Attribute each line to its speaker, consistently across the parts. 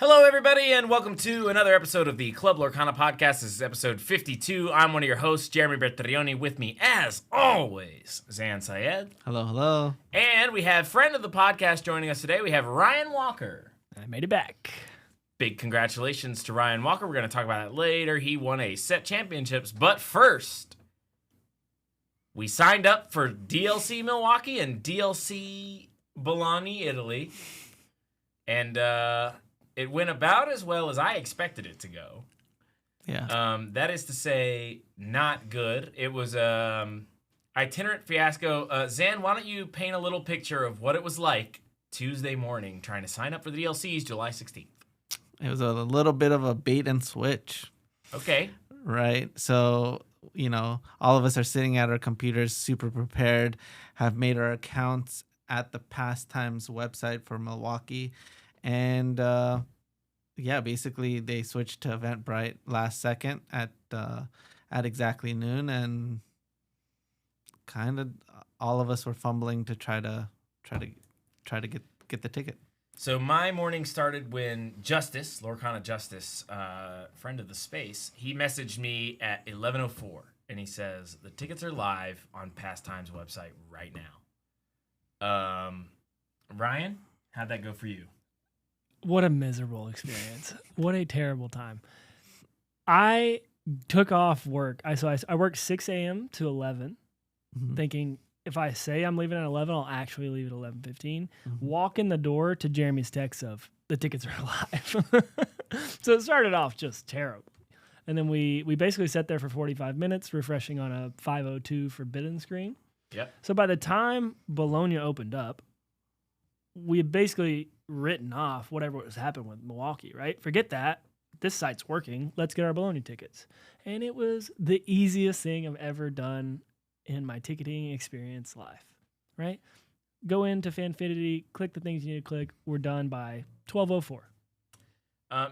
Speaker 1: Hello, everybody, and welcome to another episode of the Club Lorcana podcast. This is episode 52. I'm one of your hosts, Jeremy Bertrioni. With me, as always, Zan Syed.
Speaker 2: Hello, hello.
Speaker 1: And we have friend of the podcast joining us today. We have Ryan Walker.
Speaker 3: I made it back.
Speaker 1: Big congratulations to Ryan Walker. We're going to talk about it later. He won a set championships. But first, we signed up for DLC Milwaukee and DLC Bologna, Italy. And it went about as well as I expected it to go.
Speaker 2: Yeah.
Speaker 1: That is to say, not good. It was itinerant fiasco. Zan, why don't you paint a little picture of what it was like Tuesday morning trying to sign up for the DLCs July 16th?
Speaker 2: It was a little bit of a bait and switch.
Speaker 1: Okay.
Speaker 2: Right. So, all of us are sitting at our computers, super prepared, have made our accounts at the Pastimes website for Milwaukee. And basically they switched to Eventbrite last second at exactly noon, and kind of all of us were fumbling to try to get the ticket.
Speaker 1: So my morning started when Justice, Lorcana Justice, friend of the space, he messaged me at 11:04, and he says the tickets are live on Pastimes website right now. Ryan, how'd that go for you?
Speaker 3: What a miserable experience. What a terrible time. I took off work. I work 6 a.m. to 11, thinking if I say I'm leaving at 11, I'll actually leave at 11:15. Walk in the door to Jeremy's text of the tickets are live. So it started off just terrible. And then we basically sat there for 45 minutes, refreshing on a 502 forbidden screen.
Speaker 1: Yep.
Speaker 3: So by the time Bologna opened up, we had basically written off whatever was happening with Milwaukee, right? Forget that. This site's working. Let's get our Bologna tickets. And it was the easiest thing I've ever done in my ticketing experience life, right? Go into Fanfinity, click the things you need to click. We're done by 12:04.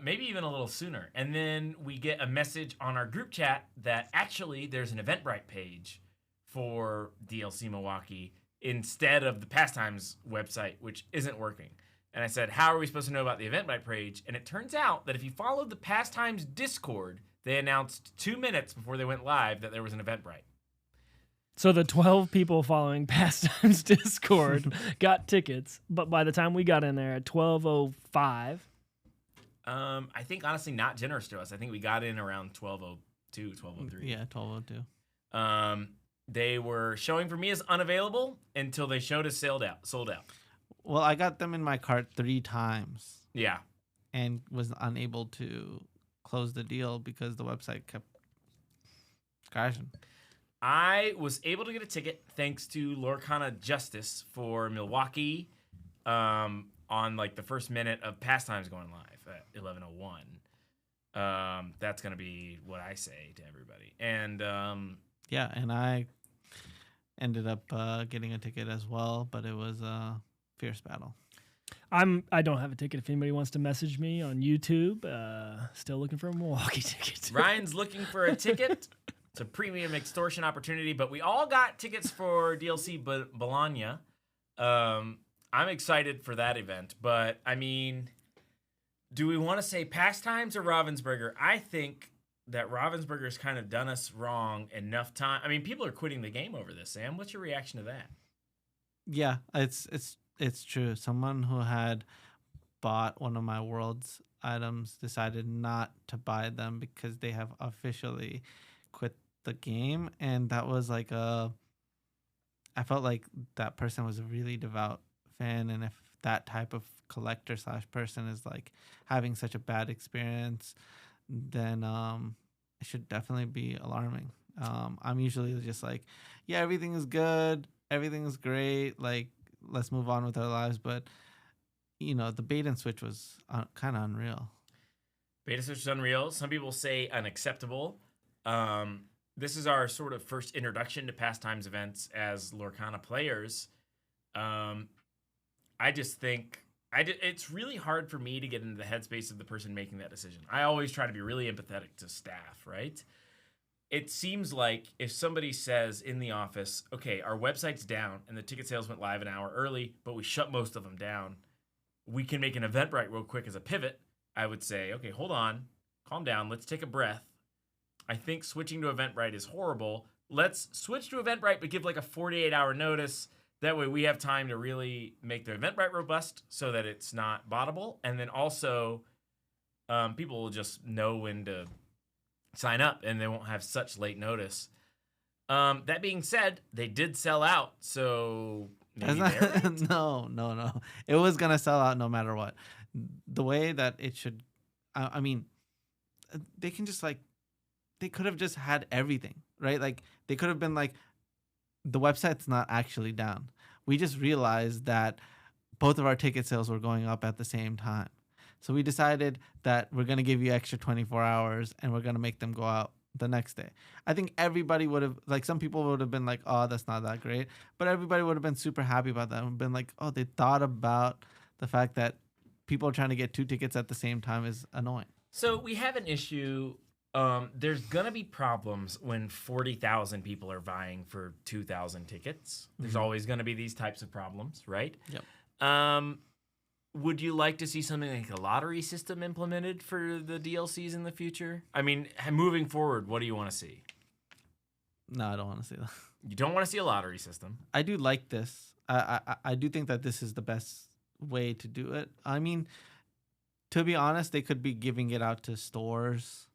Speaker 1: Maybe even a little sooner. And then we get a message on our group chat that actually there's an Eventbrite page for DLC Milwaukee instead of the Pastimes website, which isn't working. And I said, how are we supposed to know about the Eventbrite page? And it turns out that if you followed the Pastimes Discord, they announced 2 minutes before they went live that there was an Eventbrite.
Speaker 3: So the 12 people following Pastimes Discord got tickets, but by the time we got in there at 12:05...
Speaker 1: I think, honestly, not generous to us. I think we got in around 12:02, 12:03.
Speaker 2: Yeah, 12:02.
Speaker 1: They were showing for me as unavailable until they showed us sold out.
Speaker 2: Well, I got them in my cart 3 times.
Speaker 1: Yeah.
Speaker 2: And was unable to close the deal because the website kept crashing.
Speaker 1: I was able to get a ticket thanks to Lorcana Justice for Milwaukee on like the first minute of Pastimes going live at 11:01. That's going to be what I say to everybody. And
Speaker 2: and I ended up getting a ticket as well, but it was a fierce battle.
Speaker 3: I don't have a ticket if anybody wants to message me on YouTube. Still looking for a Milwaukee ticket.
Speaker 1: Ryan's looking for a ticket. It's a premium extortion opportunity, but we all got tickets for DLC Bologna. I'm excited for that event, but I mean, do we want to say Pastimes or Ravensburger? I think that Ravensburger's kind of done us wrong enough time. I mean, people are quitting the game over this. Sam, what's your reaction to that?
Speaker 2: Yeah, it's true. Someone who had bought one of my World's items decided not to buy them because they have officially quit the game, and that was like I felt like that person was a really devout fan, and if that type of collector / person is like having such a bad experience, then it should definitely be alarming. I'm usually just like, yeah, everything is good, everything is great, like let's move on with our lives. But the bait and switch was kind of unreal.
Speaker 1: Bait and switch is unreal. Some people say unacceptable. This is our sort of first introduction to Pastimes events as Lorcana players. I just think it's really hard for me to get into the headspace of the person making that decision. I always try to be really empathetic to staff, right? It seems like if somebody says in the office, okay, our website's down and the ticket sales went live an hour early, but we shut most of them down, we can make an Eventbrite real quick as a pivot I would say, okay, hold on, calm down, let's take a breath. I think switching to Eventbrite is horrible. Let's switch to Eventbrite, but give like a 48-hour notice. That way we have time to really make the Eventbrite robust so that it's not bottable. And then also people will just know when to sign up and they won't have such late notice. That being said, they did sell out. So maybe they're right.
Speaker 2: No. It was going to sell out no matter what. The way that it should, I mean, they can just like, they could have just had everything, right? Like they could have been like, the website's not actually down. We just realized that both of our ticket sales were going up at the same time. So we decided that we're going to give you extra 24 hours and we're going to make them go out the next day. I think everybody would have, like some people would have been like, oh, that's not that great. But everybody would have been super happy about that and been like, oh, they thought about the fact that people trying to get 2 tickets at the same time is annoying.
Speaker 1: So we have an issue. There's going to be problems when 40,000 people are vying for 2,000 tickets. There's always going to be these types of problems, right?
Speaker 2: Yep.
Speaker 1: Would you like to see something like a lottery system implemented for the DLCs in the future? I mean, moving forward, what do you want to see?
Speaker 2: No, I don't want to see that.
Speaker 1: You don't want to see a lottery system.
Speaker 2: I do like this. I do think that this is the best way to do it. I mean, to be honest, they could be giving it out to stores.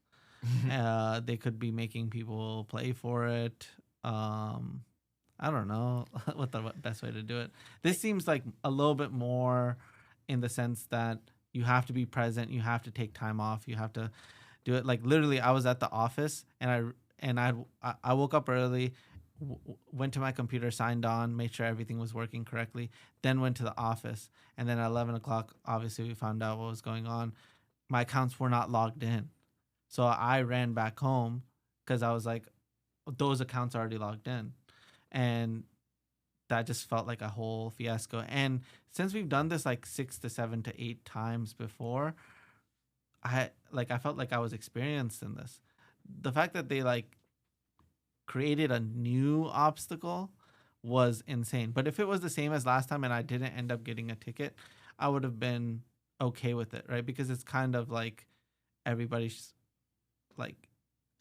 Speaker 2: They could be making people play for it. I don't know what the best way to do it. This seems like a little bit more in the sense that you have to be present, you have to take time off, you have to do it. Like literally, I was at the office and I woke up early, went to my computer, signed on, made sure everything was working correctly, then went to the office, and then at 11 o'clock, obviously we found out what was going on. My accounts were not logged in. So I ran back home because I was like, those accounts are already logged in. And that just felt like a whole fiasco. And since we've done this like 6 to 7 to 8 times before, I felt like I was experienced in this. The fact that they like created a new obstacle was insane. But if it was the same as last time and I didn't end up getting a ticket, I would have been okay with it, right? Because it's kind of like everybody's like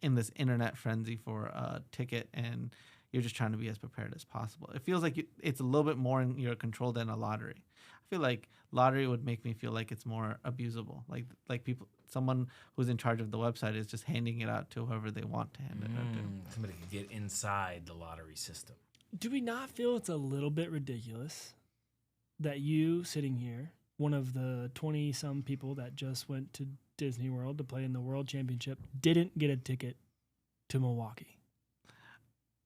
Speaker 2: in this internet frenzy for a ticket and you're just trying to be as prepared as possible. It feels like it's a little bit more in your control than a lottery. I feel like lottery would make me feel like it's more abusable. Like people, someone who's in charge of the website is just handing it out to whoever they want to hand it out to.
Speaker 1: Somebody could get inside the lottery system.
Speaker 3: Do we not feel it's a little bit ridiculous that you sitting here, one of the 20-some people that just went to Disney World to play in the World Championship, didn't get a ticket to Milwaukee?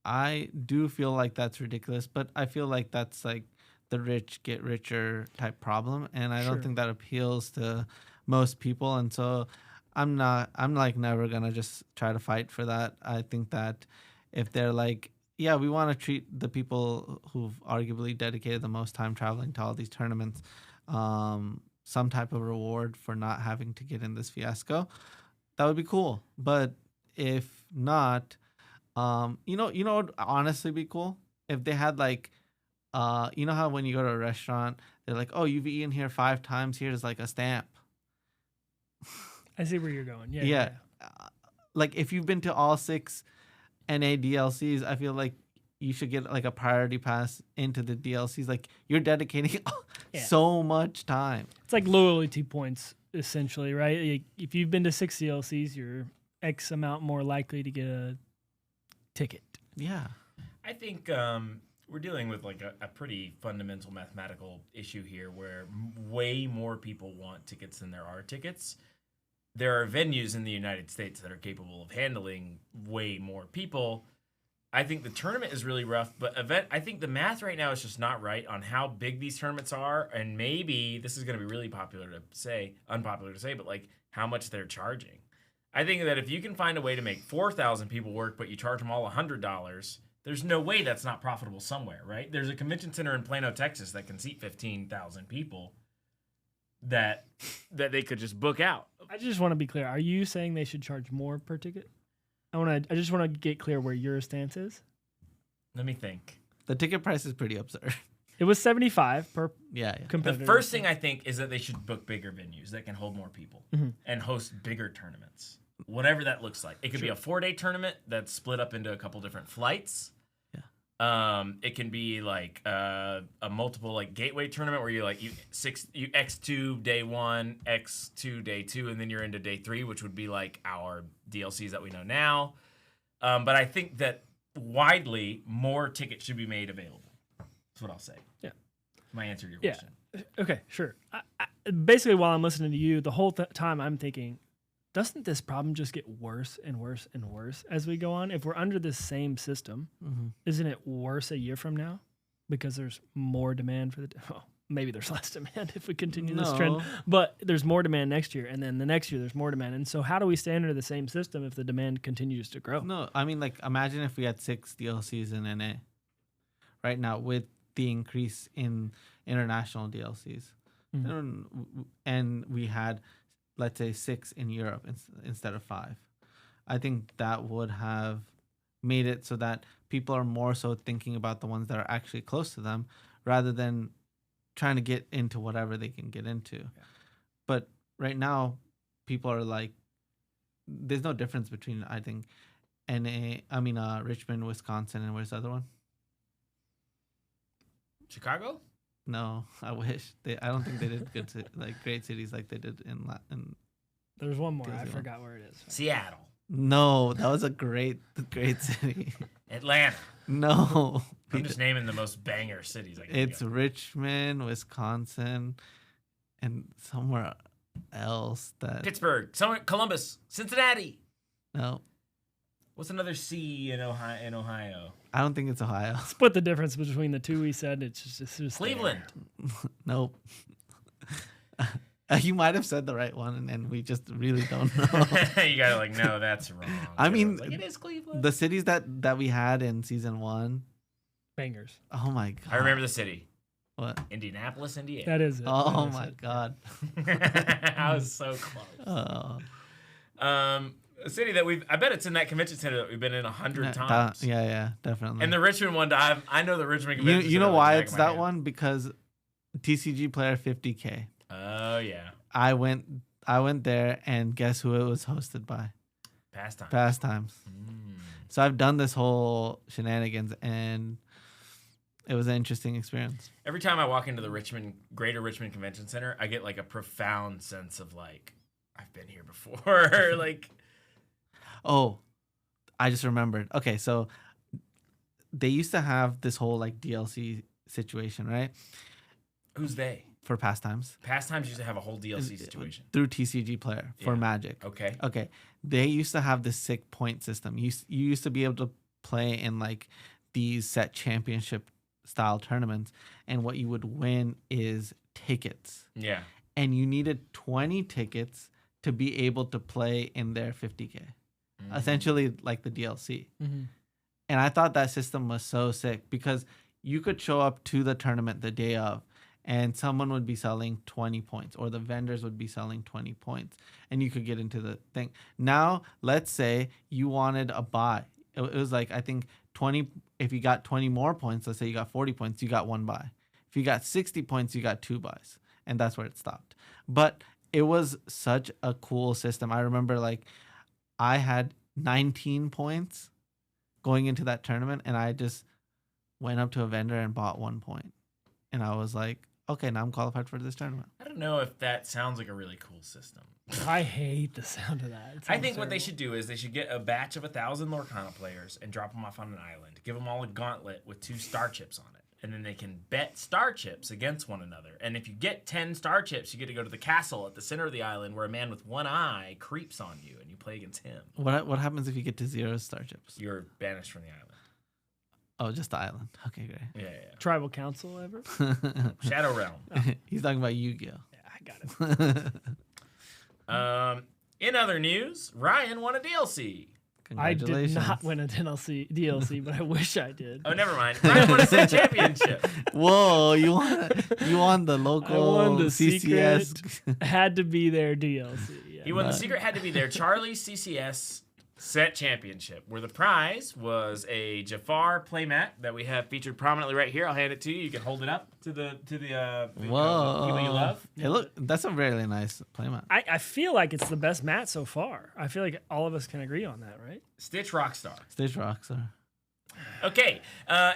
Speaker 2: I do feel like that's ridiculous, but I feel like that's like the rich get richer type problem, and I don't think that appeals to most people. And so I'm like never gonna just try to fight for that. I think that if they're like, yeah, we want to treat the people who've arguably dedicated the most time traveling to all these tournaments some type of reward for not having to get in this fiasco, that would be cool. But if not, you know what would honestly be cool? If they had like, you know how when you go to a restaurant, they're like, oh, you've eaten here 5 times, here's like a stamp.
Speaker 3: I see where you're going. Yeah.
Speaker 2: Yeah. Like if you've been to all 6 NA DLCs, I feel like you should get like a priority pass into the DLCs. Like you're dedicating so much time.
Speaker 3: It's like loyalty points essentially, right? Like if you've been to 6 DLCs, you're X amount more likely to get a ticket.
Speaker 2: Yeah.
Speaker 1: I think we're dealing with like a pretty fundamental mathematical issue here where way more people want tickets than there are tickets. There are venues in the United States that are capable of handling way more people. I think the tournament is really rough, but I think the math right now is just not right on how big these tournaments are, and maybe this is going to be really unpopular to say, but like how much they're charging. I think that if you can find a way to make 4,000 people work, but you charge them all $100, there's no way that's not profitable somewhere, right? There's a convention center in Plano, Texas that can seat 15,000 people that they could just book out.
Speaker 3: I just want to be clear. Are you saying they should charge more per ticket? I just want to get clear where your stance is.
Speaker 1: Let me think.
Speaker 2: The ticket price is pretty absurd.
Speaker 3: It was 75 per
Speaker 2: Yeah.
Speaker 1: The
Speaker 3: competitor.
Speaker 1: first thing I think is that they should book bigger venues that can hold more people
Speaker 3: Mhm.
Speaker 1: and host bigger tournaments. Whatever that looks like. It could be a 4-day tournament that's split up into a couple different flights. It can be like a multiple like gateway tournament where you X2 day 1, X2 day 2, and then you're into day 3, which would be like our DLCs that we know now. But I think that widely more tickets should be made available. That's what I'll say.
Speaker 3: Yeah.
Speaker 1: My answer to your
Speaker 3: Yeah.
Speaker 1: question.
Speaker 3: Okay, sure. Basically, while I'm listening to you, the whole time I'm thinking, doesn't this problem just get worse and worse and worse as we go on? If we're under this same system, isn't it worse a year from now? Because there's more demand for well, maybe there's less demand if we continue this trend, but there's more demand next year, and then the next year there's more demand. And so how do we stay under the same system if the demand continues to grow?
Speaker 2: No, I mean, like, imagine if we had 6 DLCs in NA right now with the increase in international DLCs. And we had, let's say, 6 in Europe instead of 5. I think that would have made it so that people are more so thinking about the ones that are actually close to them rather than trying to get into whatever they can get into. Yeah. But right now, people are like, there's no difference between, I think, Richmond, Wisconsin, and where's the other one?
Speaker 1: Chicago?
Speaker 2: No, I wish. I don't think they did good great cities like they did in Latin.
Speaker 3: There's one more. I forgot where it is.
Speaker 1: Seattle.
Speaker 2: No, that was a great city.
Speaker 1: Atlanta.
Speaker 2: No.
Speaker 1: I'm just naming the most banger cities.
Speaker 2: It's Richmond, Wisconsin, and somewhere else that...
Speaker 1: Pittsburgh, Columbus, Cincinnati.
Speaker 2: No.
Speaker 1: What's another C in Ohio?
Speaker 2: I don't think it's Ohio.
Speaker 3: Split the difference between the two we said. It's just
Speaker 1: Cleveland.
Speaker 2: Nope. You might have said the right one, and we just really don't know.
Speaker 1: You gotta no, that's wrong.
Speaker 2: I mean,
Speaker 1: it is Cleveland.
Speaker 2: The cities that we had in season 1.
Speaker 3: Bangers.
Speaker 2: Oh my god.
Speaker 1: I remember the city.
Speaker 2: What?
Speaker 1: Indianapolis, Indiana.
Speaker 3: That is it.
Speaker 2: Oh my god.
Speaker 1: I was so close. A city that I bet it's in that convention center that we've been in 100 times.
Speaker 2: Yeah, definitely.
Speaker 1: And the Richmond one, I know the Richmond convention center.
Speaker 2: You know why it's that one? Because TCG player 50K.
Speaker 1: Oh yeah.
Speaker 2: I went there, and guess who it was hosted by? Pastimes. So I've done this whole shenanigans, and it was an interesting experience.
Speaker 1: Every time I walk into the Greater Richmond Convention Center, I get like a profound sense of like, I've been here before. Like,
Speaker 2: oh, I just remembered. Okay, so they used to have this whole like DLC situation, right?
Speaker 1: Who's they?
Speaker 2: For Pastimes.
Speaker 1: Pastimes used to have a whole DLC situation.
Speaker 2: Through TCG Player for Magic.
Speaker 1: Okay.
Speaker 2: They used to have this sick point system. You used to be able to play in like these set championship style tournaments, and what you would win is tickets.
Speaker 1: Yeah.
Speaker 2: And you needed 20 tickets to be able to play in their 50K. Essentially like the DLC. And I thought that system was so sick because you could show up to the tournament the day of, and someone would be selling 20 points, or the vendors would be selling 20 points, and you could get into the thing. Now, let's say you wanted a buy. It was like, I think 20, if you got 20 more points, let's say you got 40 points, you got 1 buy. If you got 60 points, you got 2 buys. And that's where it stopped. But it was such a cool system. I remember like I had 19 points going into that tournament, and I just went up to a vendor and bought 1 point. And I was like, okay, now I'm qualified for this tournament.
Speaker 1: I don't know if that sounds like a really cool system.
Speaker 3: I hate the sound of that.
Speaker 1: I think what they should do is they should get a batch of 1,000 Lorcana players and drop them off on an island. Give them all a gauntlet with 2 star chips on it. And then they can bet star chips against one another. And if you get 10 star chips, you get to go to the castle at the center of the island where a man with 1 eye creeps on you and you play against him.
Speaker 2: What happens if you get to 0 star chips?
Speaker 1: You're banished from the island.
Speaker 2: Oh, just the island. Okay, great.
Speaker 1: Yeah.
Speaker 3: Tribal council ever?
Speaker 1: Shadow Realm.
Speaker 2: He's talking about Yu-Gi-Oh.
Speaker 3: Yeah, I got it.
Speaker 1: In other news, Ryan won a DLC.
Speaker 3: I did not win a DLC, but I wish I did.
Speaker 1: Oh, never mind. Ryan won a state championship.
Speaker 2: Whoa, you won the local
Speaker 3: I won the
Speaker 2: CCS.
Speaker 3: Secret, had to be their DLC. Yeah.
Speaker 1: He won the secret, had to be there. Charlie CCS Set Championship, where the prize was a Jafar playmat that we have featured prominently right here. I'll hand it to you. You can hold it up to the people you love.
Speaker 2: Hey, look, that's a really nice playmat.
Speaker 3: I feel like it's the best mat so far. I feel like all of us can agree on that, right?
Speaker 1: Stitch Rockstar.
Speaker 2: Stitch Rockstar.
Speaker 1: Okay,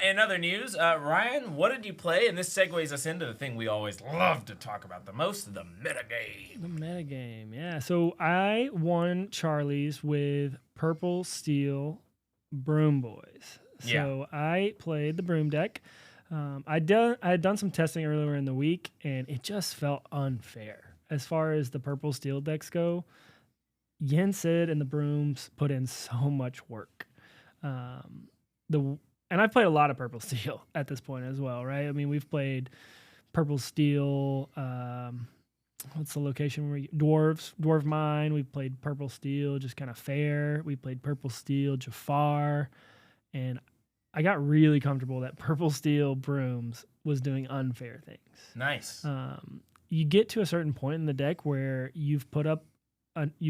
Speaker 1: in other news, Ryan, what did you play? And this segues us into the thing we always love to talk about the most, the metagame.
Speaker 3: The metagame, yeah. So I won Charlie's with Purple Steel Broom Boys. So I played the Broom deck. I had done some testing earlier in the week, and it just felt unfair. As far as the Purple Steel decks go, Yensid and the Brooms put in so much work. And I've played a lot of Purple Steel at this point as well, right? I mean, we've played Purple Steel. What's the location where Dwarf Mine? We played Purple Steel, just kind of fair. We played Purple Steel, Jafar, and I got really comfortable that Purple Steel Brooms was doing unfair things.
Speaker 1: Nice.
Speaker 3: You get to a certain point in the deck where you've done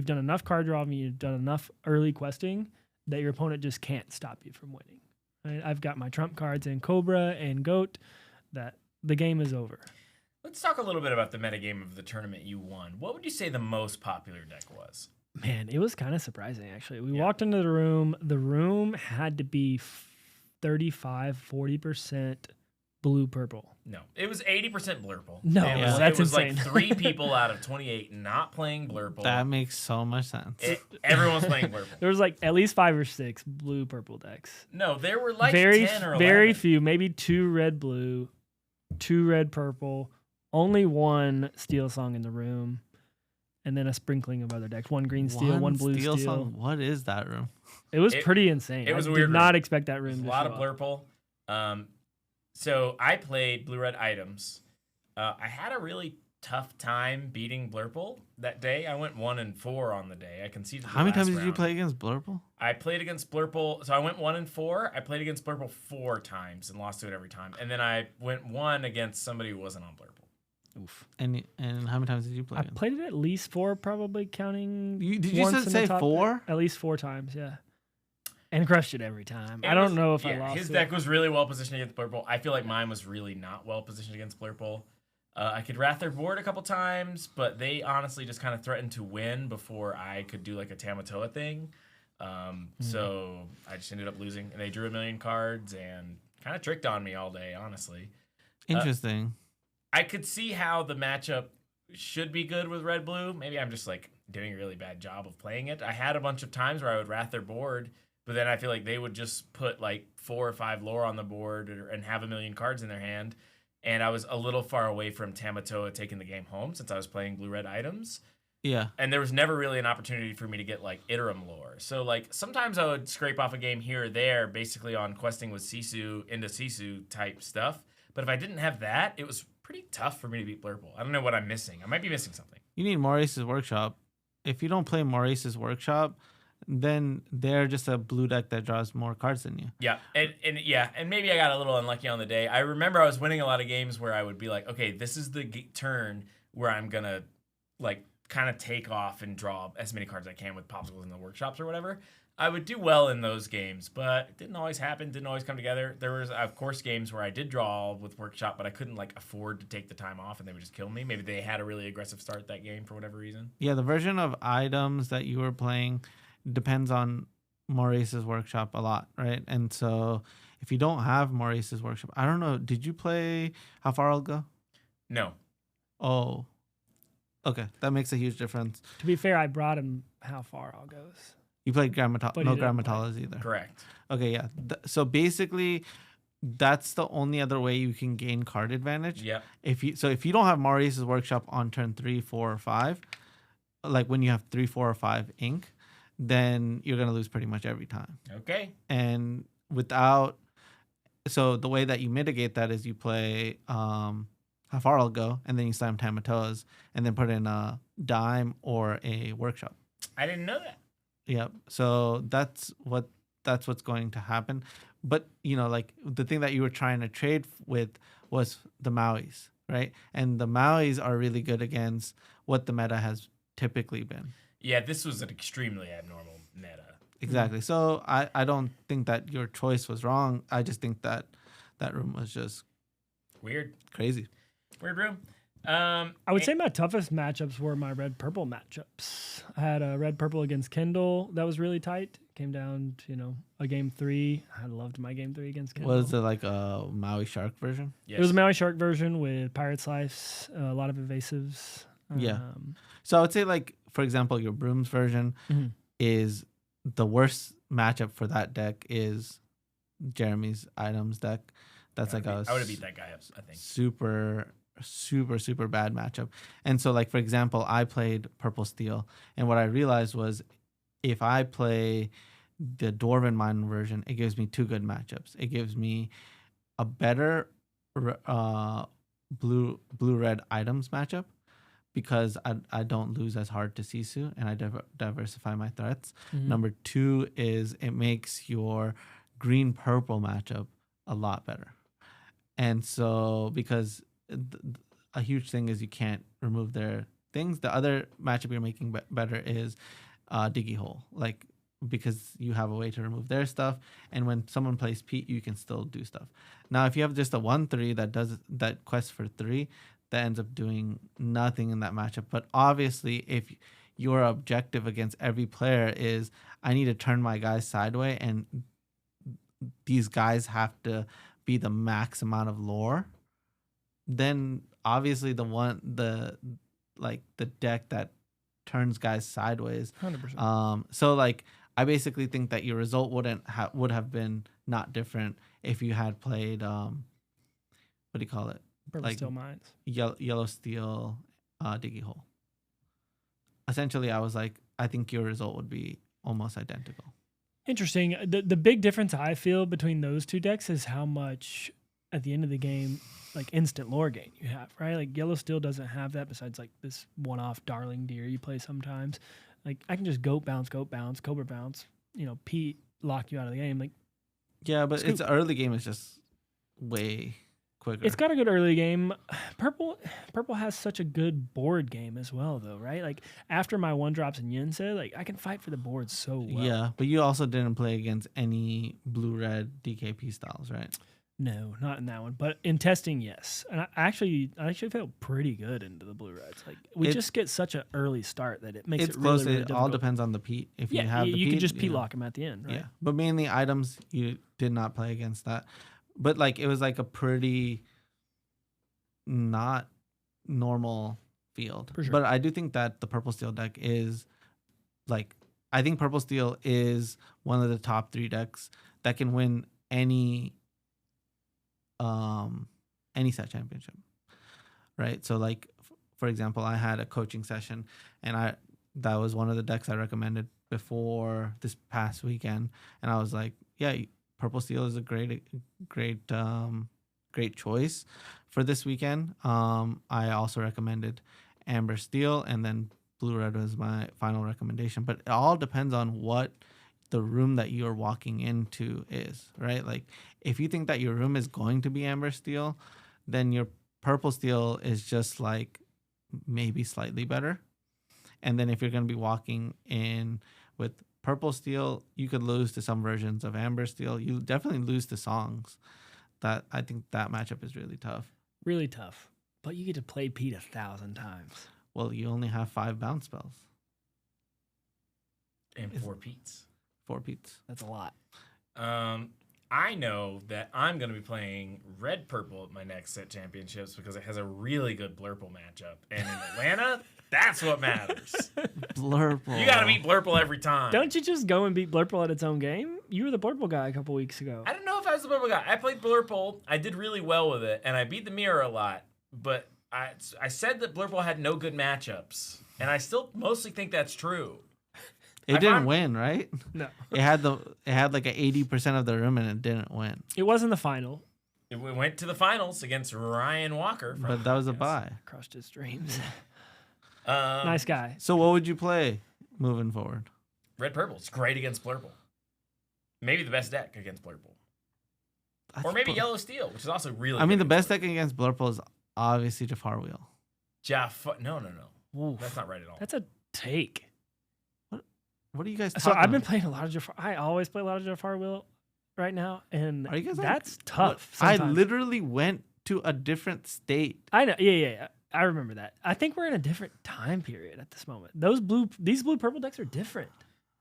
Speaker 3: enough card draw and you've done enough early questing that your opponent just can't stop you from winning. Right? I've got my trump cards in Cobra and Goat that the game is over.
Speaker 1: Let's talk a little bit about the metagame of the tournament you won. What would you say the most popular deck was?
Speaker 3: Man, it was kind of surprising, actually. We walked into the room. The room had to be 35-40% blue-purple.
Speaker 1: No, it was 80% blurple.
Speaker 3: No,
Speaker 1: it was
Speaker 3: insane.
Speaker 1: like 3 people out of 28 not playing blurple.
Speaker 2: That makes so much sense.
Speaker 1: Everyone's playing blurple.
Speaker 3: There was like at least 5 or 6 blue-purple decks.
Speaker 1: No, there were like
Speaker 3: very
Speaker 1: 10 or 11.
Speaker 3: Very few, maybe 2 red-blue, 2 red-purple, only 1 steel song in the room, and then a sprinkling of other decks. 1 green steel, 1 blue steel.
Speaker 2: Song. What is that room?
Speaker 3: It was pretty insane.
Speaker 1: It was
Speaker 3: I
Speaker 1: a weird
Speaker 3: did not
Speaker 1: room.
Speaker 3: expect that room.
Speaker 1: A lot of blurple. So I played blue-red items. I had a really tough time beating blurple that day. I went 1-4 on the day. I conceded.
Speaker 2: How many times did you play against blurple?
Speaker 1: I played against blurple. So I went 1-4. I played against blurple 4 times and lost to it every time. And then I went 1 against somebody who wasn't on blurple.
Speaker 3: Oof.
Speaker 2: And how many times did you play?
Speaker 3: I played it at least 4, probably counting.
Speaker 2: Did you say 4?
Speaker 3: At least 4 times, yeah. And crushed it every time. I don't know if I lost.
Speaker 1: His deck was really well positioned against blurple. I feel like mine was really not well positioned against blurple. I could wrath their board a couple times, but they honestly just kind of threatened to win before I could do like a Tamatoa thing. So I just ended up losing, and they drew 1 million cards and kind of tricked on me all day, honestly.
Speaker 2: Interesting.
Speaker 1: I could see how the matchup should be good with red-blue. Maybe I'm just like doing a really bad job of playing it. I had a bunch of times where I would wrath their board, but then I feel like they would just put like 4 or 5 lore on the board and have 1 million cards in their hand. And I was a little far away from Tamatoa taking the game home since I was playing blue-red items.
Speaker 2: Yeah.
Speaker 1: And there was never really an opportunity for me to get like Iterum lore. So like sometimes I would scrape off a game here or there basically on questing with Sisu into Sisu type stuff. But if I didn't have that, it was pretty tough for me to beat blurple. I don't know what I'm missing. I might be missing something.
Speaker 2: You need Maurice's Workshop. If you don't play Maurice's Workshop, then they're just a blue deck that draws more cards than you.
Speaker 1: Yeah, and maybe I got a little unlucky on the day. I remember I was winning a lot of games where I would be like, okay, this is the turn where I'm gonna like kind of take off and draw as many cards as I can with popsicles in the workshops or whatever. I would do well in those games, but it didn't always happen, didn't always come together. There was, of course, games where I did draw with workshop, but I couldn't like afford to take the time off and they would just kill me. Maybe they had a really aggressive start that game for whatever reason.
Speaker 2: Yeah, the version of items that you were playing depends on Maurice's Workshop a lot, right? And so if you don't have Maurice's Workshop, I don't know, did you play How Far I'll Go?
Speaker 1: No.
Speaker 2: Oh, okay. That makes a huge difference.
Speaker 3: To be fair, I brought him How Far I'll Goes.
Speaker 2: You played no
Speaker 3: didn't
Speaker 2: Grammatologist either.
Speaker 1: Correct.
Speaker 2: Okay, yeah. So basically, that's the only other way you can gain card advantage.
Speaker 1: Yeah.
Speaker 2: If you don't have Maurice's Workshop on turn 3, 4, or 5, like when you have 3, 4, or 5 ink, then you're gonna lose pretty much every time.
Speaker 1: Okay.
Speaker 2: And so the way that you mitigate that is you play How Far I'll Go, and then you slam Tamatoas, and then put in a dime or a workshop.
Speaker 1: I didn't know that.
Speaker 2: Yep. So that's what's going to happen. But like the thing that you were trying to trade with was the Mauis, right? And the Mauis are really good against what the meta has typically been.
Speaker 1: Yeah, this was an extremely abnormal meta.
Speaker 2: Exactly. So I don't think that your choice was wrong. I just think that that room was just
Speaker 1: Weird
Speaker 2: crazy.
Speaker 1: room.
Speaker 3: I would say my toughest matchups were my red purple matchups. I had a red purple against Kendall that was really tight. Came down to a game 3. I loved my game 3 against Kendall.
Speaker 2: Was it like a Maui Shark version?
Speaker 1: Yes.
Speaker 3: It was a Maui Shark version with Pirate Slice, a lot of evasives.
Speaker 2: Yeah. So I would say, like, for example, your Brooms version
Speaker 3: Mhm.
Speaker 2: is the worst matchup for that deck is Jeremy's items deck. That's I would
Speaker 1: have beat that guy up, I think.
Speaker 2: Super bad matchup. And so, like, for example, I played Purple Steel, and what I realized was if I play the Dwarven Mine version, it gives me 2 good matchups. It gives me a better blue red items matchup because I don't lose as hard to Sisu and I diversify my threats.
Speaker 3: Mhm.
Speaker 2: Number 2 is it makes your green purple matchup a lot better. And so because a huge thing is you can't remove their things. The other matchup you're making better is Diggy Hole, like because you have a way to remove their stuff, and when someone plays Pete, you can still do stuff. Now, if you have just a 1/3 that quests for 3, that ends up doing nothing in that matchup. But obviously, if your objective against every player is I need to turn my guys sideways, and these guys have to be the max amount of lore, then obviously the deck that turns guys sideways
Speaker 3: 100%.
Speaker 2: so like I basically think that your result would have been not different if you had played what do you call it,
Speaker 3: Purple
Speaker 2: like
Speaker 3: Steel Mines.
Speaker 2: yellow steel Diggy Hole. Essentially I was like, I think your result would be almost identical.
Speaker 3: Interesting. The big difference I feel between those two decks is how much at the end of the game, like instant lore gain you have, right? Like Yellow Steel doesn't have that besides like this one-off Darling Deer you play sometimes. Like I can just goat bounce, Cobra bounce, Pete lock you out of the game. Like
Speaker 2: Yeah, but
Speaker 3: Scoop.
Speaker 2: its early game is just way quicker.
Speaker 3: It's got a good early game. Purple has such a good board game as well, though, right? Like after my 1-drops in Yinse, like I can fight for the board so well.
Speaker 2: Yeah, but you also didn't play against any blue-red DKP styles, right?
Speaker 3: No, not in that one. But in testing, yes. And I actually felt pretty good into the blue reds. Like we just get such an early start that it makes
Speaker 2: it's
Speaker 3: it
Speaker 2: close.
Speaker 3: really, really
Speaker 2: It
Speaker 3: difficult.
Speaker 2: all depends on the Pete. If
Speaker 3: Yeah,
Speaker 2: you have the
Speaker 3: you
Speaker 2: Pete,
Speaker 3: could just Pete lock them at the end, right?
Speaker 2: Yeah, but mainly items you did not play against that. But like it was like a pretty not normal field.
Speaker 3: For sure.
Speaker 2: But I do think that the Purple Steel deck is like I think Purple Steel is one of the top 3 decks that can win any set championship, right? So like for example, I had a coaching session and that was one of the decks I recommended before this past weekend, and I was like, yeah, Purple Steel is a great choice for this weekend. I also recommended Amber Steel, and then Blue Red was my final recommendation, but it all depends on what the room that you're walking into is, right? Like if you think that your room is going to be Amber Steel, then your Purple Steel is just like maybe slightly better. And then if you're going to be walking in with Purple Steel, you could lose to some versions of Amber Steel. You definitely lose to songs. That I think that matchup is really tough.
Speaker 3: Really tough. But you get to play Pete 1,000 times.
Speaker 2: Well, you only have 5 bounce spells.
Speaker 1: And 4 Petes.
Speaker 2: 4 Petes.
Speaker 3: That's a lot.
Speaker 1: I know that I'm going to be playing red purple at my next set championships because it has a really good Blurple matchup. And in Atlanta, that's what matters.
Speaker 2: Blurple.
Speaker 1: You got to beat Blurple every time.
Speaker 3: Don't you just go and beat Blurple at its own game? You were the Blurple guy a couple weeks ago.
Speaker 1: I don't know if I was the Blurple guy. I played Blurple. I did really well with it, and I beat the mirror a lot. But I said that Blurple had no good matchups, and I still mostly think that's true.
Speaker 2: It didn't win, right?
Speaker 3: No.
Speaker 2: It had like an 80% of the room and it didn't win.
Speaker 3: It wasn't the final.
Speaker 1: It went to the finals against Ryan Walker.
Speaker 2: But that was a bye.
Speaker 3: Crushed his dreams. Nice guy.
Speaker 2: So what would you play moving forward?
Speaker 1: Red Purple. It's great against Blurple. Maybe the best deck against Blurple. Or maybe Yellow Steel, which is also really
Speaker 2: I mean, the
Speaker 1: good
Speaker 2: best deck against Blurple is obviously Jafar Wheel.
Speaker 1: No.
Speaker 3: Oof.
Speaker 1: That's not right at all.
Speaker 3: That's a take.
Speaker 2: What are you guys talking
Speaker 3: So I've been
Speaker 2: about?
Speaker 3: playing a lot of Jafar. I always play a lot of Jafar Wheel right now, and
Speaker 2: Are you guys
Speaker 3: that's tough.
Speaker 2: I
Speaker 3: sometimes.
Speaker 2: literally went to a different state.
Speaker 3: I know. Yeah. I remember that. I think we're in a different time period at this moment. These blue purple decks are different.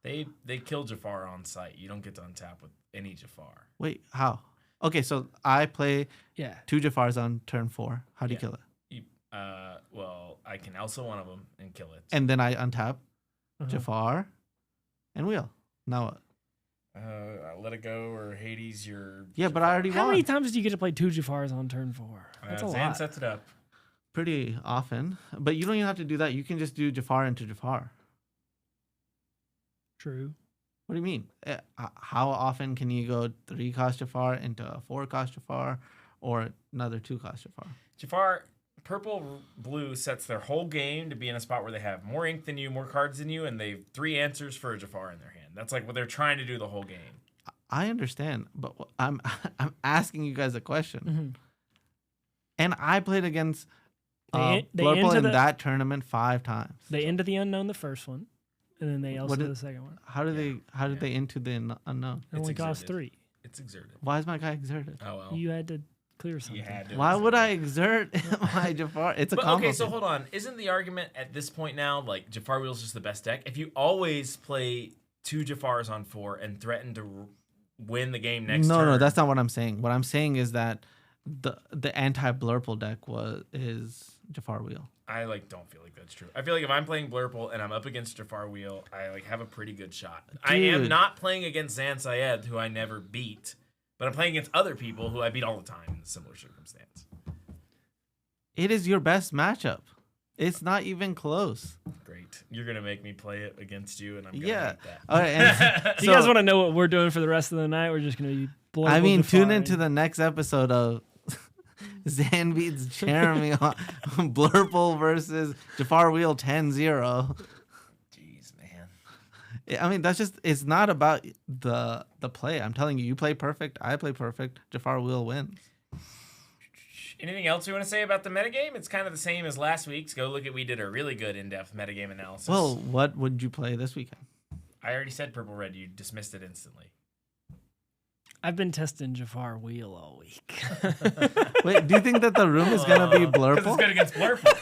Speaker 1: They kill Jafar on site. You don't get to untap with any Jafar.
Speaker 2: Wait, how? Okay, so I play
Speaker 3: Yeah.
Speaker 2: 2 Jafars on turn 4. How do you
Speaker 1: Yeah.
Speaker 2: kill it?
Speaker 1: Well, I can also one of them and kill it.
Speaker 2: And then I untap
Speaker 3: Uh-huh.
Speaker 2: Jafar and wheel. Now what?
Speaker 1: Let it go or Hades. Your
Speaker 2: Yeah, but I already
Speaker 3: How
Speaker 2: won.
Speaker 3: many times do you get to play 2 Jafars on turn 4? That's a
Speaker 1: Zan
Speaker 3: lot.
Speaker 1: sets it up.
Speaker 2: Pretty often, but you don't even have to do that. You can just do Jafar into Jafar.
Speaker 3: True.
Speaker 2: What do you mean? How often can you go 3 cost Jafar into a 4 cost Jafar or another 2 cost Jafar?
Speaker 1: Jafar, purple, blue sets their whole game to be in a spot where they have more ink than you, more cards than you, and they've 3 answers for a Jafar in their hand. That's like what they're trying to do the whole game.
Speaker 2: I understand, but I'm asking you guys a question.
Speaker 3: Mm-hmm.
Speaker 2: And I played against
Speaker 3: They
Speaker 2: Blurple
Speaker 3: enter
Speaker 2: in
Speaker 3: the-
Speaker 2: that tournament 5 times.
Speaker 3: They Into the Unknown the first one, and then they also
Speaker 2: did-
Speaker 3: the second one.
Speaker 2: How did
Speaker 1: Yeah.
Speaker 2: they into the unknown?
Speaker 3: It only
Speaker 1: It's
Speaker 3: cost
Speaker 1: exerted.
Speaker 3: 3.
Speaker 1: It's exerted.
Speaker 2: Why is my guy exerted?
Speaker 1: Oh well.
Speaker 3: You had to clear something.
Speaker 1: You had to
Speaker 2: Why would I
Speaker 1: exert.
Speaker 2: exert my Jafar? It's a
Speaker 1: But
Speaker 2: combo.
Speaker 1: okay, so
Speaker 2: thing.
Speaker 1: hold on. Isn't the argument at this point now like Jafar Wheel's just the best deck? If you always play 2 Jafars on 4 and threaten to win the game next turn.
Speaker 2: No, that's not what I'm saying. What I'm saying is that the anti Blurple deck is Jafar Wheel.
Speaker 1: I don't feel like that's true. I feel like if I'm playing Blurple and I'm up against Jafar Wheel, I have a pretty good shot. I am
Speaker 2: Dude.
Speaker 1: not playing against Zan Syed, who I never beat, but I'm playing against other people who I beat all the time in a similar circumstance.
Speaker 2: It is your best matchup. It's not even close.
Speaker 1: Great. You're gonna make me play it against you, and I'm gonna
Speaker 2: Yeah.
Speaker 1: hate that.
Speaker 2: All right. And
Speaker 3: Do you guys want to know what we're doing for the rest of the night? We're just going to be blowing.
Speaker 2: I mean, tune into the next episode of Zan beats Jeremy on Blurple versus Jafar Wheel 10-0.
Speaker 1: Jeez, man.
Speaker 2: I mean, it's not about the play. I'm telling you, you play perfect. I play perfect. Jafar Wheel wins.
Speaker 1: Anything else you want to say about the metagame? It's kind of the same as last week's. Go look at we did a really good in-depth metagame analysis.
Speaker 2: Well, what would you play this weekend?
Speaker 1: I already said purple red. You dismissed it instantly.
Speaker 3: I've been testing Jafar Wheel all week.
Speaker 2: Wait, do you think that the room is going to be
Speaker 1: 'Cause it's
Speaker 2: Blurple?
Speaker 1: good against Blurple.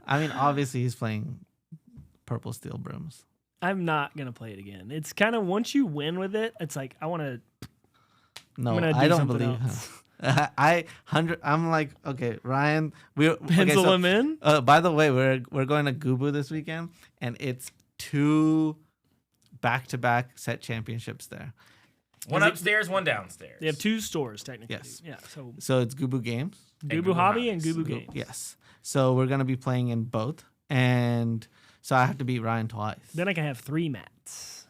Speaker 2: I mean, obviously he's playing Purple Steel Brooms.
Speaker 3: I'm not going to play it again. It's kind of once you win with it, it's like I want to.
Speaker 2: No,
Speaker 3: gonna
Speaker 2: I
Speaker 3: do
Speaker 2: don't
Speaker 3: something
Speaker 2: believe
Speaker 3: else.
Speaker 2: him. I'm like, okay, Ryan,
Speaker 3: Pencil him in.
Speaker 2: By the way, we're going to Gubu this weekend, and it's 2 back-to-back set championships there.
Speaker 1: One upstairs, one downstairs.
Speaker 3: They have 2 stores technically.
Speaker 2: Yes.
Speaker 3: Yeah. So
Speaker 2: So it's Gubu Games.
Speaker 3: Gubu
Speaker 1: Gubu
Speaker 3: Hobby and
Speaker 1: Hobbies.
Speaker 3: Gubu Games.
Speaker 2: Yes. So we're gonna be playing in both, and so I have to beat Ryan twice.
Speaker 3: Then I can have 3 mats.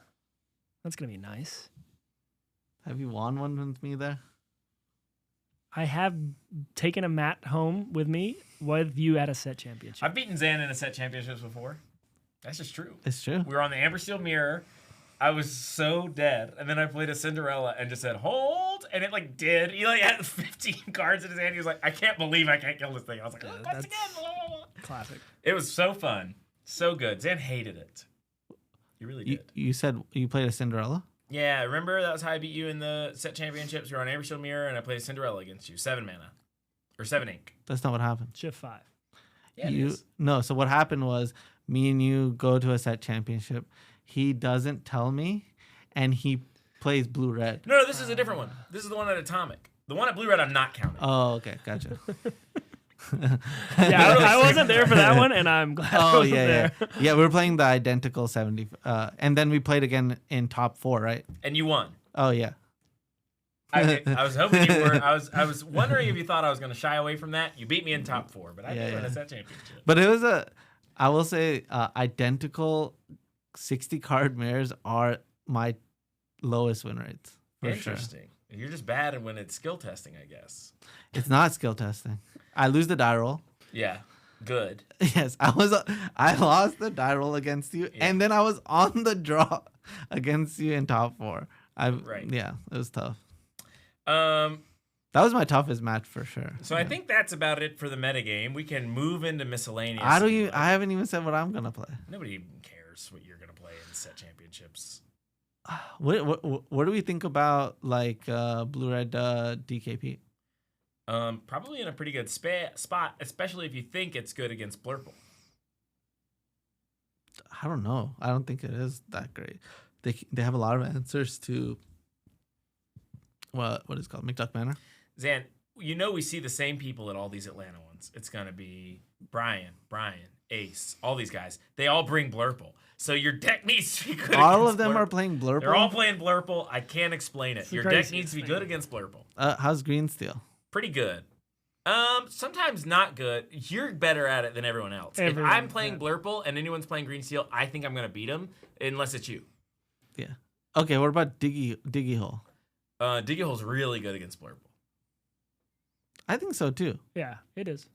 Speaker 3: That's gonna be nice.
Speaker 2: Have you won one with me there?
Speaker 3: I have taken a mat home with me with you at a set championship.
Speaker 1: I've beaten Zan in a set championships before. That's just true.
Speaker 2: It's true.
Speaker 1: We were on the Amber Steel Mirror. I was so dead, and then I played a Cinderella and just said hold, and it did. He had 15 cards in his hand. He was like, "I can't believe I can't kill this thing." I was like, "Once
Speaker 3: that's-
Speaker 1: again." Blah, blah, blah.
Speaker 3: Classic.
Speaker 1: It was so fun, so good. Zan hated it. He really did.
Speaker 2: You said you played a Cinderella.
Speaker 1: Yeah, remember that was how I beat you in the set championships. We were on Amber Steel Mirror, and I played a Cinderella against you. 7 mana, or 7 ink.
Speaker 2: That's not what happened.
Speaker 3: Shift 5.
Speaker 1: Yeah, it is.
Speaker 2: No. So what happened was me and you go to a set championship. He doesn't tell me, and he plays blue red.
Speaker 1: No, this is a different one. This is the one at Atomic. The one at Blue Red, I'm not counting.
Speaker 2: Oh, okay, gotcha.
Speaker 3: Yeah, I wasn't there for that one, and I'm glad I
Speaker 2: Oh
Speaker 3: wasn't there.
Speaker 2: yeah. We were playing the identical 70, and then we played again in top 4, right?
Speaker 1: And you won.
Speaker 2: Oh yeah.
Speaker 1: I was hoping you were. I was wondering if you thought I was going to shy away from that. You beat me in top 4, but I didn't win a set championship.
Speaker 2: But it was I will say, identical 60 card mirrors are my lowest win rates. For sure.
Speaker 1: Interesting. You're just bad when it's skill testing, I guess.
Speaker 2: It's not skill testing. I lose the die roll.
Speaker 1: Yeah. Good.
Speaker 2: Yes, I lost the die roll against you,
Speaker 1: Yeah.
Speaker 2: and then I was on the draw against you in top 4.
Speaker 1: Right.
Speaker 2: Yeah, it was tough. That was my toughest match for sure.
Speaker 1: So I think that's about it for the metagame. We can move into miscellaneous.
Speaker 2: I haven't even said what I'm gonna play.
Speaker 1: Nobody cares what you're gonna play in set championships.
Speaker 2: What do we think about like blue red DKP?
Speaker 1: Probably in a pretty good spot, especially if you think it's good against Blurple.
Speaker 2: I don't know. I don't think it is that great. They have a lot of answers to what is it called McDuck Manor.
Speaker 1: Zan, we see the same people at all these Atlanta ones. It's gonna be Brian, Ace, all these guys. They all bring Blurple. So your deck needs to be good.
Speaker 2: All of them
Speaker 1: Blurple.
Speaker 2: are playing Blurple.
Speaker 1: They're all playing Blurple. I can't explain it. Your deck needs to be good against Blurple.
Speaker 2: How's Green Steel?
Speaker 1: Pretty good. Sometimes not good. You're better at it than everyone else. If I'm playing Blurple and anyone's playing Green Steel, I think I'm gonna beat them unless it's you.
Speaker 2: Yeah. Okay. What about Diggy Hole?
Speaker 1: Diggy Hole's really good against Blurple.
Speaker 2: I think so too.
Speaker 3: Yeah, it is.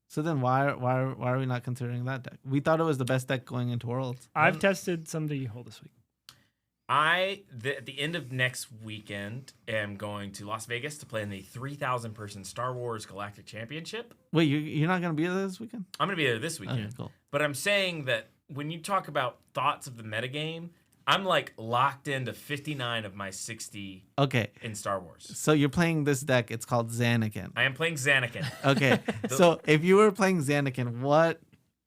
Speaker 2: So then why are we not considering that deck? We thought it was the best deck going into Worlds.
Speaker 3: I've tested some Diggy Hole this week.
Speaker 1: At the end of next weekend, am going to Las Vegas to play in the 3,000 person Star Wars Galactic Championship.
Speaker 2: Wait, you're not gonna be there this weekend?
Speaker 1: I'm gonna be there this weekend.
Speaker 2: Okay, cool.
Speaker 1: But I'm saying that when you talk about thoughts of the metagame, I'm like locked into 59 of my 60 in Star Wars.
Speaker 2: So you're playing this deck. It's called Zanakin.
Speaker 1: I am playing Zanakin.
Speaker 2: Okay. So if you were playing Zanakin, what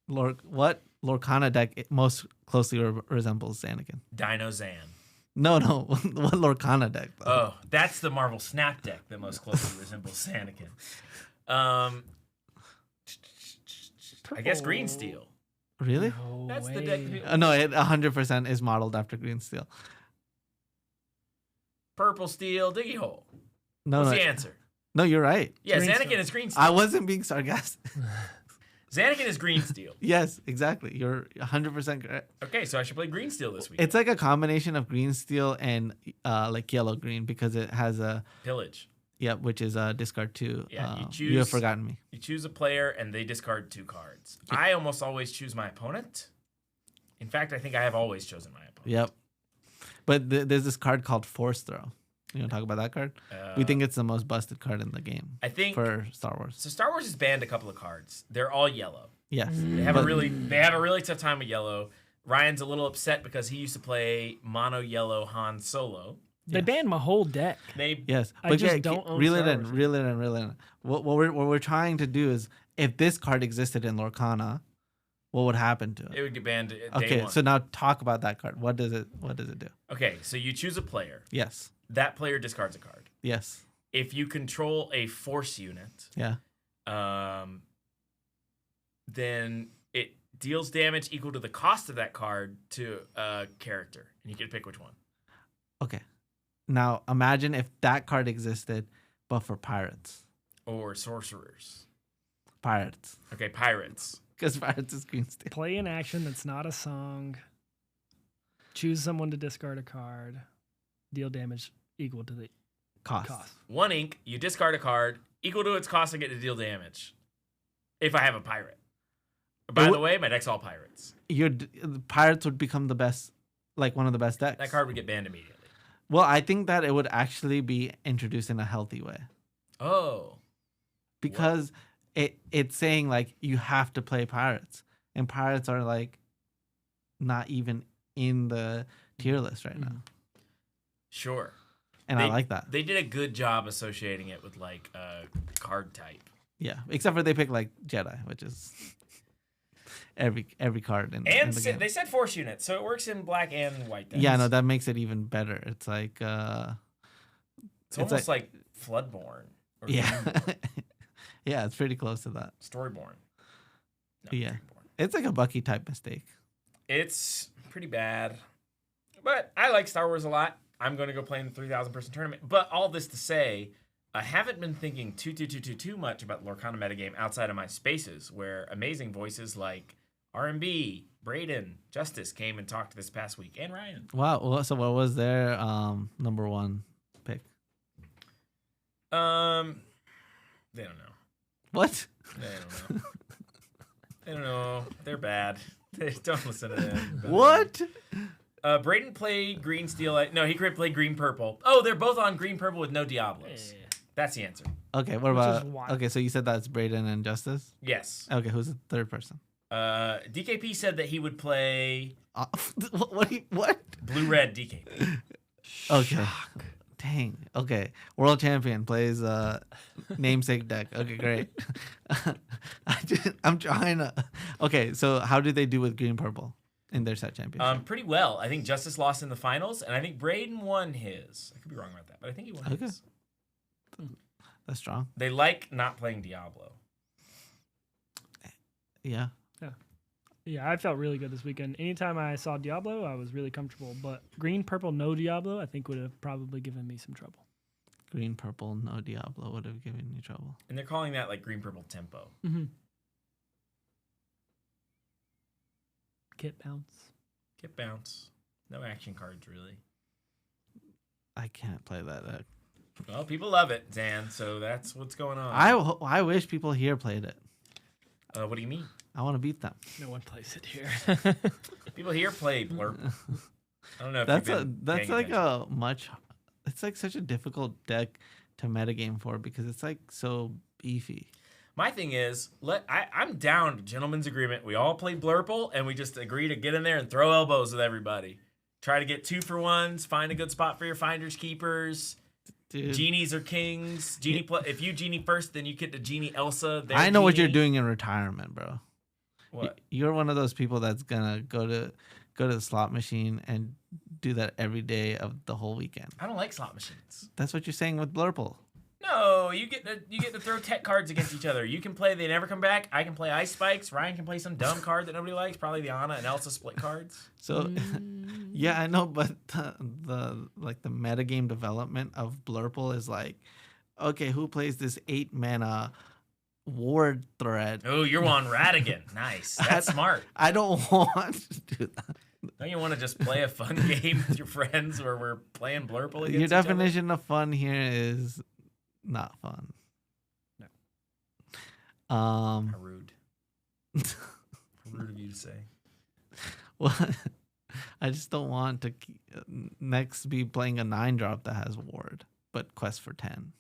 Speaker 2: Lorcana deck most closely resembles Zanakin?
Speaker 1: Dino Zan.
Speaker 2: No. What Lorcana deck, though?
Speaker 1: Oh, that's the Marvel Snap deck that most closely resembles Zanakin. I guess Green Steel.
Speaker 2: Really?
Speaker 3: No
Speaker 1: That's
Speaker 3: way.
Speaker 1: the deck.
Speaker 2: No, it 100% is modeled after Green Steel.
Speaker 1: Purple Steel, Diggy Hole.
Speaker 2: No,
Speaker 1: What's
Speaker 2: no.
Speaker 1: the answer?
Speaker 2: No, you're right.
Speaker 1: Yeah,
Speaker 3: Green
Speaker 1: Zanakin
Speaker 3: Steel.
Speaker 1: is Green Steel.
Speaker 2: I wasn't being sarcastic.
Speaker 1: Xanakin is Green Steel.
Speaker 2: Yes, exactly. You're 100% correct.
Speaker 1: Okay, so I should play Green Steel this week.
Speaker 2: It's like a combination of Green Steel and like yellow green because it has a
Speaker 1: Pillage.
Speaker 2: which is discard 2.
Speaker 1: Yeah, you
Speaker 2: You
Speaker 1: choose-
Speaker 2: have forgotten me.
Speaker 1: You choose a player and they discard 2 cards. I almost always choose my opponent. In fact, I think I have always chosen my opponent.
Speaker 2: Yep. But there's this card called Force Throw. You want to talk about that card? We think it's the most busted card in the game.
Speaker 1: I think
Speaker 2: for Star Wars.
Speaker 1: So Star Wars has banned a couple of cards. They're all yellow.
Speaker 2: Yes.
Speaker 1: They have a really tough time with yellow. Ryan's a little upset because he used to play mono yellow Han Solo.
Speaker 3: They banned my whole deck.
Speaker 2: Yes.
Speaker 3: I just don't own
Speaker 2: reel it
Speaker 3: Star
Speaker 2: in,
Speaker 3: Wars.
Speaker 2: reel it in, reel it in. What we're trying to do is if this card existed in Lorcana, what would happen to it?
Speaker 1: It would get banned day
Speaker 2: Okay,
Speaker 1: one.
Speaker 2: so now talk about that card. What does it do?
Speaker 1: Okay, so you choose a player.
Speaker 2: Yes.
Speaker 1: That player discards a card.
Speaker 2: Yes.
Speaker 1: If you control a force unit,
Speaker 2: Yeah.
Speaker 1: then it deals damage equal to the cost of that card to a character, and you get to pick which one.
Speaker 2: Okay. Now imagine if that card existed, but for pirates.
Speaker 1: Or sorcerers.
Speaker 2: Pirates.
Speaker 1: Okay, pirates.
Speaker 2: Because pirates is Green Steel.
Speaker 3: Play an action that's not a song. Choose someone to discard a card. Deal damage equal to the cost.
Speaker 1: 1 ink, you discard a card, equal to its cost, I get to deal damage. If I have a pirate. By the way, my deck's all pirates.
Speaker 2: The pirates would become the best, like one of the best decks.
Speaker 1: That card would get banned immediately.
Speaker 2: Well, I think that it would actually be introduced in a healthy way.
Speaker 1: Oh.
Speaker 2: Because it's saying like you have to play pirates. And pirates are like not even in the tier list right now.
Speaker 1: Sure.
Speaker 2: And I like that.
Speaker 1: They did a good job associating it with like a card type.
Speaker 2: Yeah. Except for they pick like Jedi, which is every card in the game.
Speaker 1: They said force unit, so it works in black and white decks.
Speaker 2: Yeah, no, that makes it even better. It's like
Speaker 1: it's almost like Floodborn. Or
Speaker 2: yeah.
Speaker 1: Dreamborn.
Speaker 2: Yeah, it's pretty close to that.
Speaker 1: Storyborn. No,
Speaker 2: Yeah.
Speaker 1: Dreamborn.
Speaker 2: It's like a Bucky type mistake.
Speaker 1: It's pretty bad. But I like Star Wars a lot. I'm going to go play in the 3,000 person tournament. But all this to say, I haven't been thinking too much about Lorcana metagame outside of my spaces, where amazing voices like R&B, Braden, Justice came and talked this past week, and Ryan.
Speaker 2: Wow. So what was their number one pick?
Speaker 1: They don't know.
Speaker 2: What?
Speaker 1: They don't know. They don't know. They're bad. They don't listen to them.
Speaker 2: What?
Speaker 1: Braden played green steel. No, he played green purple. Oh, they're both on green purple with no Diablos. That's the answer.
Speaker 2: Okay, what
Speaker 3: Which is
Speaker 2: about?
Speaker 3: wild.
Speaker 2: Okay, so you said that's Brayden and Justice.
Speaker 1: Yes.
Speaker 2: Okay, who's the third person?
Speaker 1: DKP said that he would play
Speaker 2: What?
Speaker 1: blue-red DKP.
Speaker 2: Okay. Dang. Okay. World champion plays namesake deck. Okay, great. I'm trying to. Okay, so how did they do with green purple in their set championship?
Speaker 1: Pretty well. I think Justice lost in the finals, and I think Brayden won his. I could be wrong about that, but I think he won his.
Speaker 2: That's strong.
Speaker 1: They like not playing Diablo.
Speaker 2: Yeah.
Speaker 3: Yeah, I felt really good this weekend. Anytime I saw Diablo, I was really comfortable. But green, purple, no Diablo, I think would have probably given me some trouble.
Speaker 2: Green purple, no Diablo would have given you trouble.
Speaker 1: And they're calling that like green purple tempo.
Speaker 3: Mm-hmm. Kit bounce.
Speaker 1: Get bounce. No action cards, really.
Speaker 2: I can't play that deck.
Speaker 1: Well, people love it, Zan, so that's what's going on.
Speaker 2: I wish people here played it.
Speaker 1: What do you mean?
Speaker 2: I want to beat them.
Speaker 3: No one plays it here.
Speaker 1: People here play Blurp. I don't know if
Speaker 2: That's like a much. It's like such a difficult deck to metagame for because it's like so beefy.
Speaker 1: My thing is, I'm down to gentleman's agreement. We all play Blurple, and we just agree to get in there and throw elbows with everybody. Try to get 2-for-1s, find a good spot for your finders keepers.
Speaker 2: Dude.
Speaker 1: Genies are kings. If you genie first, then you get the genie Elsa.
Speaker 2: I know what you're doing in retirement, bro.
Speaker 1: What?
Speaker 2: You're one of those people that's gonna go to the slot machine and do that every day of the whole weekend.
Speaker 1: I don't like slot machines.
Speaker 2: That's what you're saying with Blurple.
Speaker 1: No, you get to throw tech cards against each other. You can play They Never Come Back. I can play Ice Spikes. Ryan can play some dumb card that nobody likes. Probably the Anna and Elsa split cards.
Speaker 2: So, yeah, I know, but the metagame development of Blurple is like, okay, who plays this 8-mana ward thread?
Speaker 1: Oh, you're on Radigan. Nice. That's smart.
Speaker 2: I don't want to do that.
Speaker 1: Don't you want to just play a fun game with your friends where we're playing Blurple against
Speaker 2: Your
Speaker 1: each other?
Speaker 2: definition of fun here is not fun.
Speaker 3: No.
Speaker 1: How rude. How rude of you to say.
Speaker 2: Well, I just don't want to next be playing a 9-drop that has ward, but quest for 10.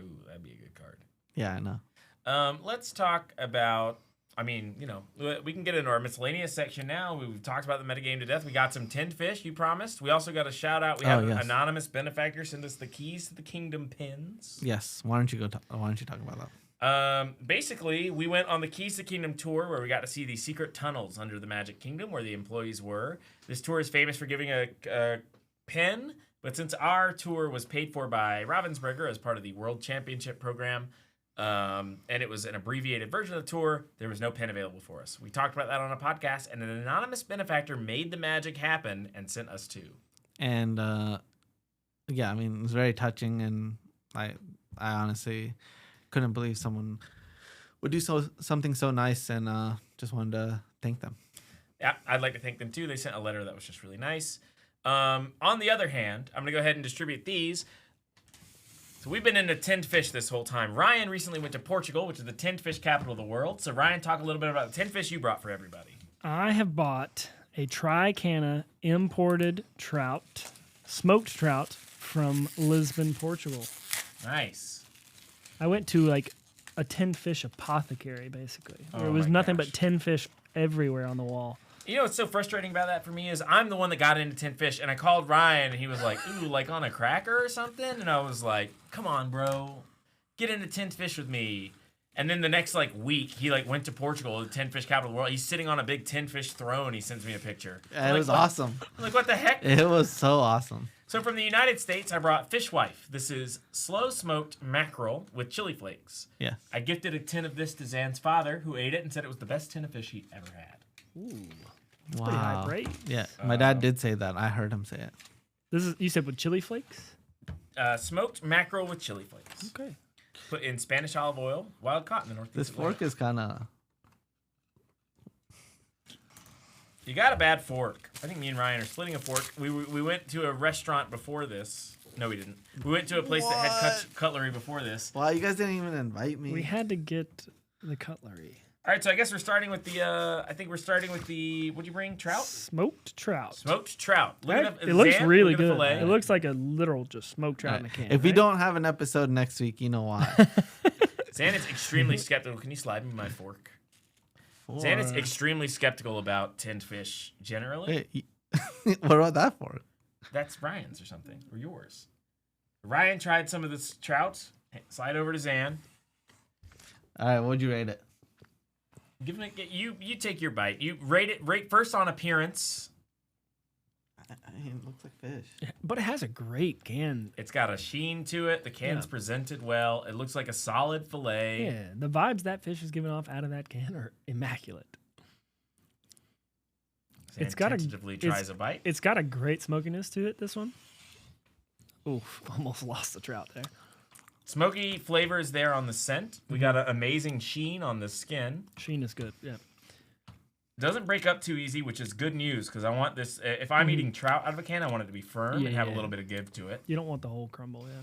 Speaker 1: Ooh, that'd be a good card.
Speaker 2: Yeah, I know.
Speaker 1: Let's talk about, we can get into our miscellaneous section now. We've talked about the metagame to death. We got some tinned fish, you promised. We also got a shout out. We have an anonymous benefactor send us the keys to the kingdom pins.
Speaker 2: Yes. Why don't you talk about that?
Speaker 1: Basically, we went on the Keys to Kingdom tour where we got to see the secret tunnels under the Magic Kingdom where the employees were. This tour is famous for giving a pin, but since our tour was paid for by Ravensburger as part of the World Championship program, and it was an abbreviated version of the tour, there was no pin available for us. We talked about that on a podcast, and an anonymous benefactor made the magic happen and sent us 2.
Speaker 2: And yeah, I mean, it's very touching, and I honestly couldn't believe someone would do something so nice, and just wanted to thank them.
Speaker 1: Yeah, I'd like to thank them too. They sent a letter that was just really nice. On the other hand, I'm going to go ahead and distribute these. So we've been into tinned fish this whole time. Ryan recently went to Portugal, which is the tinned fish capital of the world. So Ryan, talk a little bit about the tinned fish you brought for everybody.
Speaker 3: I have bought a Tricana imported trout, smoked trout from Lisbon, Portugal.
Speaker 1: Nice.
Speaker 3: I went to like a tinned fish apothecary, basically. Where
Speaker 1: Oh
Speaker 3: it was
Speaker 1: my
Speaker 3: nothing
Speaker 1: gosh.
Speaker 3: but tinned fish everywhere on the wall.
Speaker 1: You know what's so frustrating about that for me is I'm the one that got into tinned fish, and I called Ryan, and he was like, ooh, like on a cracker or something? And I was like, come on, bro. Get into tinned fish with me. And then the next week, he went to Portugal, the tinned fish capital of the world. He's sitting on a big tinned fish throne. He sends me a picture.
Speaker 2: Yeah, it was awesome.
Speaker 1: I'm like, what the heck?
Speaker 2: It was so awesome.
Speaker 1: So from the United States, I brought Fishwife. This is slow smoked mackerel with chili flakes.
Speaker 2: Yes.
Speaker 1: I gifted a tin of this to Zan's father, who ate it and said it was the best tin of fish he ever had.
Speaker 3: Ooh.
Speaker 2: Wow.
Speaker 3: Pretty high praise.
Speaker 2: Yeah, my dad did say that. I heard him say it.
Speaker 3: This is, you said with chili flakes?
Speaker 1: Smoked mackerel with chili flakes.
Speaker 3: Okay.
Speaker 1: Put in Spanish olive oil, wild caught in the Northeast
Speaker 2: This fork is kind of...
Speaker 1: You got a bad fork. I think me and Ryan are splitting a fork. We went to a restaurant before this. No, we didn't. We went to a place that had cutlery before this.
Speaker 2: Wow, you guys didn't even invite me.
Speaker 3: We had to get the cutlery.
Speaker 1: All right, so I guess we're starting with the. I think we're starting with the. What'd you bring? Trout.
Speaker 3: Smoked trout.
Speaker 1: Smoked trout. Look at
Speaker 3: It looks
Speaker 1: Zan,
Speaker 3: really
Speaker 1: look at the
Speaker 3: good.
Speaker 1: fillet.
Speaker 3: It looks like a literal just smoked trout in a can.
Speaker 2: If we
Speaker 3: right?
Speaker 2: don't have an episode next week, you know why.
Speaker 1: Zan is extremely skeptical. Can you slide me my fork? Zan is extremely skeptical about tinned fish generally.
Speaker 2: Wait, what about that for?
Speaker 1: That's Ryan's or something, or yours. Ryan tried some of this trout. Slide over to Zan.
Speaker 2: All right, what'd you rate it?
Speaker 1: Give it. You take your bite. You rate it. Rate first on appearance.
Speaker 2: I mean, it looks like fish.
Speaker 3: But it has a great can.
Speaker 1: It's got a sheen to it. The can's presented well. It looks like a solid fillet.
Speaker 3: Yeah, the vibes that fish is giving off out of that can are immaculate.
Speaker 1: Zan tentatively tries a bite.
Speaker 3: It's got a great smokiness to it, this one. Oof, almost lost the trout there.
Speaker 1: Smoky flavor is there on the scent. We got an amazing sheen on the skin.
Speaker 3: Sheen is good, yeah.
Speaker 1: Doesn't break up too easy, which is good news because I want this. If I'm eating trout out of a can, I want it to be firm and have a little bit of give to it.
Speaker 3: You don't want the whole crumble, yeah.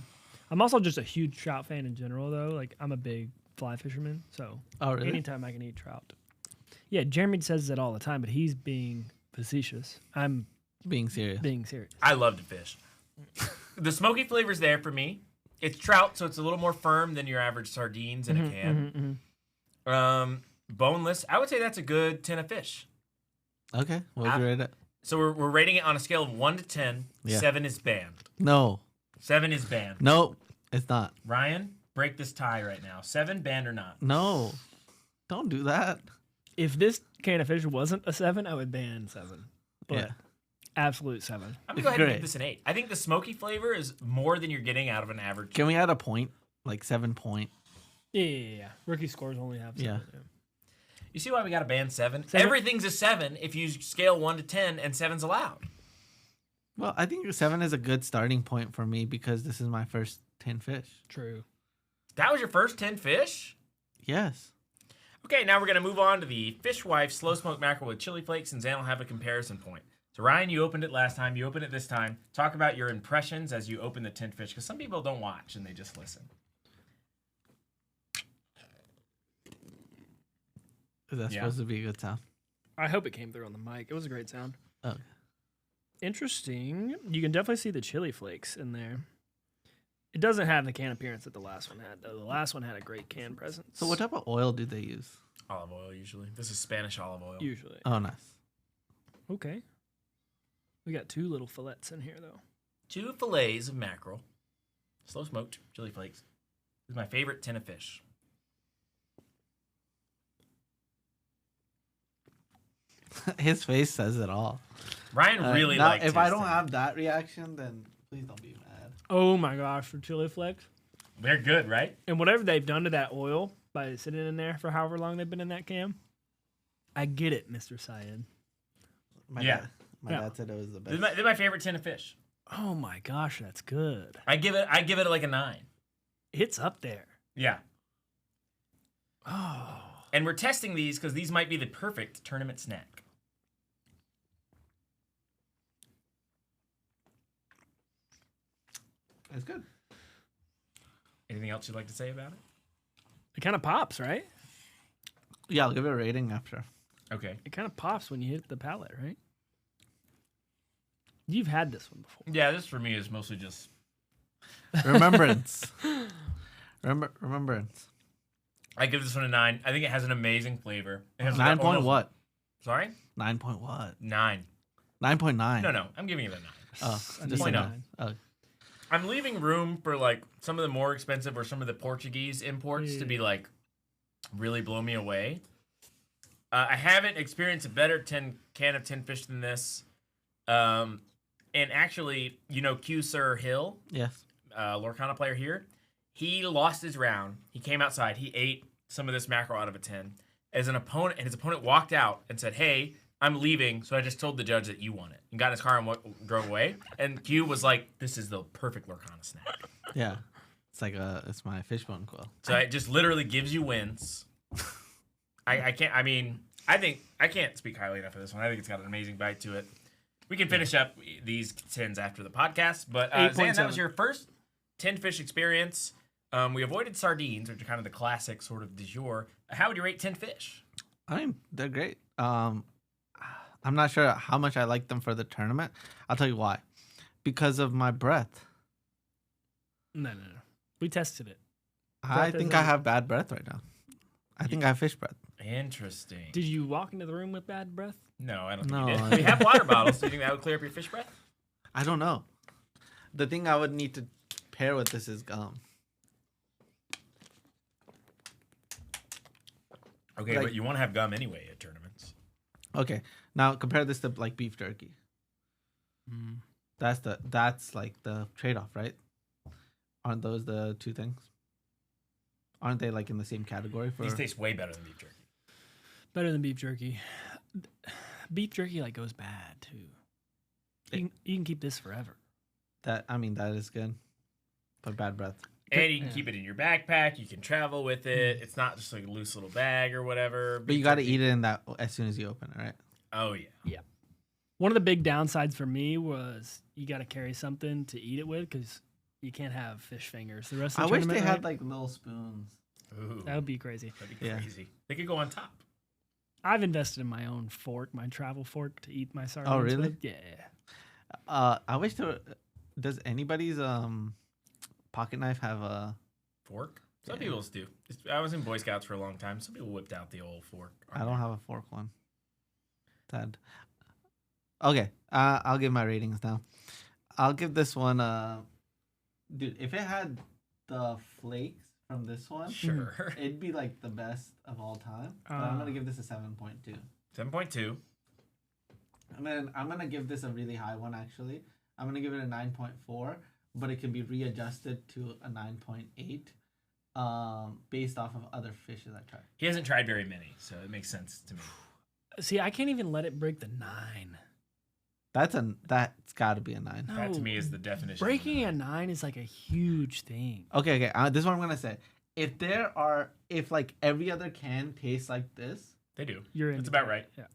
Speaker 3: I'm also just a huge trout fan in general, though. Like, I'm a big fly fisherman, so anytime I can eat trout. Yeah, Jeremy says that all the time, but he's being facetious. I'm
Speaker 2: being serious.
Speaker 1: I love to fish. The smoky flavor's there for me. It's trout, so it's a little more firm than your average sardines in a can. Boneless. I would say that's a good 10 of fish.
Speaker 2: Okay, what would you rate it?
Speaker 1: So we're rating it on a scale of 1 to 10.
Speaker 2: Yeah.
Speaker 1: 7 is banned.
Speaker 2: No.
Speaker 1: 7 is banned.
Speaker 2: No, it's not.
Speaker 1: Ryan, break this tie right now. 7, banned or not?
Speaker 2: No. Don't do that.
Speaker 3: If this can of fish wasn't a 7, I would ban 7. But
Speaker 2: Yeah.
Speaker 3: absolute 7.
Speaker 1: I'm going to go ahead and give this an 8. I think the smoky flavor is more than you're getting out of an average.
Speaker 2: Can we add a point? Like 7 point?
Speaker 3: Yeah. Rookie scores only have 7.
Speaker 2: Yeah.
Speaker 1: You see why we got to ban 7? Everything's a 7 if you scale 1 to 10 and 7's allowed.
Speaker 2: Well, I think 7 is a good starting point for me because this is my first 10 fish.
Speaker 3: True.
Speaker 1: That was your first 10 fish?
Speaker 2: Yes.
Speaker 1: Okay, now we're going to move on to the Fish Wife Slow Smoked Mackerel with Chili Flakes, and Zan will have a comparison point. So, Ryan, you opened it last time. You opened it this time. Talk about your impressions as you open the 10 fish, because some people don't watch and they just listen.
Speaker 2: Is that supposed to be a good sound?
Speaker 3: I hope it came through on the mic. It was a great sound.
Speaker 2: Okay.
Speaker 3: Interesting. You can definitely see the chili flakes in there. It doesn't have the can appearance that the last one had, though. The last one had a great can presence.
Speaker 2: So what type of oil do they use?
Speaker 1: Olive oil, usually. This is Spanish olive oil.
Speaker 3: Usually.
Speaker 2: Oh, nice.
Speaker 3: Okay. We got 2 little fillets in here, though.
Speaker 1: 2 fillets of mackerel. Slow smoked chili flakes. This is my favorite 10 of fish.
Speaker 2: His face says it all.
Speaker 1: Ryan really liked
Speaker 2: If I don't have that reaction, then please don't be mad.
Speaker 3: Oh my gosh, for chili flakes.
Speaker 1: They're good, right?
Speaker 3: And whatever they've done to that oil by sitting in there for however long they've been in that can, I get it, Mr. Syed.
Speaker 2: My dad said it was the best.
Speaker 1: They're my favorite 10 of fish.
Speaker 3: Oh my gosh, that's good.
Speaker 1: I give it like a 9.
Speaker 3: It's up there.
Speaker 1: Yeah.
Speaker 3: Oh.
Speaker 1: And we're testing these because these might be the perfect tournament snack.
Speaker 2: It's good.
Speaker 1: Anything else you'd like to say about it?
Speaker 3: It kind of pops, right?
Speaker 2: Yeah, I'll give it a rating after.
Speaker 1: Okay.
Speaker 3: It kind of pops when you hit the palate, right? You've had this one before.
Speaker 1: Yeah, this for me is mostly just
Speaker 2: Remembrance. Remembrance.
Speaker 1: I give this one a 9. I think it has an amazing flavor. It has
Speaker 2: 9 point what?
Speaker 1: Sorry?
Speaker 2: 9 point what?
Speaker 1: 9.
Speaker 2: 9.9.
Speaker 1: No, I'm giving it a 9.
Speaker 2: Oh,
Speaker 1: just a 9.
Speaker 2: Oh.
Speaker 1: I'm leaving room for like some of the more expensive or some of the Portuguese imports to be like really blow me away. I haven't experienced a better can of 10 fish than this. And actually, you know, Q Sir Hill,
Speaker 2: Yes.
Speaker 1: Lorcana player here, he lost his round. He came outside. He ate some of this mackerel out of a tin. As an opponent, and his opponent walked out and said, "Hey, I'm leaving, so I just told the judge that you won it." And got in his car and drove away. And Q was like, "This is the perfect Lorcana snack."
Speaker 2: Yeah. It's like it's my fishbone quill.
Speaker 1: So it just literally gives you wins. I can't speak highly enough of this one. I think it's got an amazing bite to it. We can finish up these 10s after the podcast. But Zan, that was your first 10 fish experience. We avoided sardines, which are kind of the classic sort of du jour. How would you rate 10 fish?
Speaker 2: I mean, they're great. I'm not sure how much I like them for the tournament. I'll tell you why. Because of my breath.
Speaker 3: No. We tested it.
Speaker 2: I think I have bad breath right now. I think I have fish breath.
Speaker 1: Interesting.
Speaker 3: Did you walk into the room with bad breath?
Speaker 1: No, I don't think
Speaker 2: No,
Speaker 1: you did.
Speaker 2: I-
Speaker 1: We have water bottles. Do you think that would clear up your fish breath?
Speaker 2: I don't know. The thing I would need to pair with this is gum.
Speaker 1: Okay,
Speaker 2: Like-
Speaker 1: but you want to have gum anyway at tournaments.
Speaker 2: Okay, now compare this to like beef jerky. That's like the trade-off, right? Aren't those the two things? Aren't they like in the same category for?
Speaker 1: These taste way better than beef jerky.
Speaker 3: Better than beef jerky. Beef jerky like goes bad too. You can keep this forever.
Speaker 2: That is good, but bad breath.
Speaker 1: And you can keep it in your backpack. You can travel with it. It's not just like a loose little bag or whatever.
Speaker 2: But you got to eat it in that as soon as you open it, right?
Speaker 1: Oh, yeah.
Speaker 3: Yeah. One of the big downsides for me was you got to carry something to eat it with because you can't have fish fingers. The rest of
Speaker 2: I
Speaker 3: the
Speaker 2: wish they
Speaker 3: tournament,
Speaker 2: had
Speaker 3: right?
Speaker 2: like little spoons.
Speaker 1: Ooh,
Speaker 3: That would be crazy.
Speaker 1: that'd be
Speaker 2: Yeah.
Speaker 1: crazy. They could go on top.
Speaker 3: I've invested in my own fork, my travel fork to eat my sardines.
Speaker 2: Oh, really?
Speaker 3: with. Yeah.
Speaker 2: I wish there. Does anybody's pocket knife have a?
Speaker 1: Fork? Some
Speaker 2: Yeah.
Speaker 1: people's do. I was in Boy Scouts for a long time. Some people whipped out the old fork.
Speaker 2: I don't have a fork one. Sad. Okay, I'll give my ratings now. I'll give this one dude. If it had the flakes from this one,
Speaker 1: Sure.
Speaker 2: it'd be like the best of all time. But I'm gonna give this a 7.2.
Speaker 1: 7.2.
Speaker 2: I'm gonna give this a really high one actually. I'm gonna give it a 9.4, but it can be readjusted to a 9.8, based off of other fishes I tried.
Speaker 1: He hasn't tried very many, so it makes sense to me.
Speaker 3: See, I can't even let it break the 9.
Speaker 2: That's got to be a 9.
Speaker 3: No,
Speaker 1: That to me is the definition. of
Speaker 3: breaking
Speaker 1: a
Speaker 3: a 9 is like a huge thing.
Speaker 2: Okay. This is what I'm gonna say. If like every other can tastes like this,
Speaker 1: They do.
Speaker 3: You're in.
Speaker 1: That's about right.
Speaker 3: Yeah.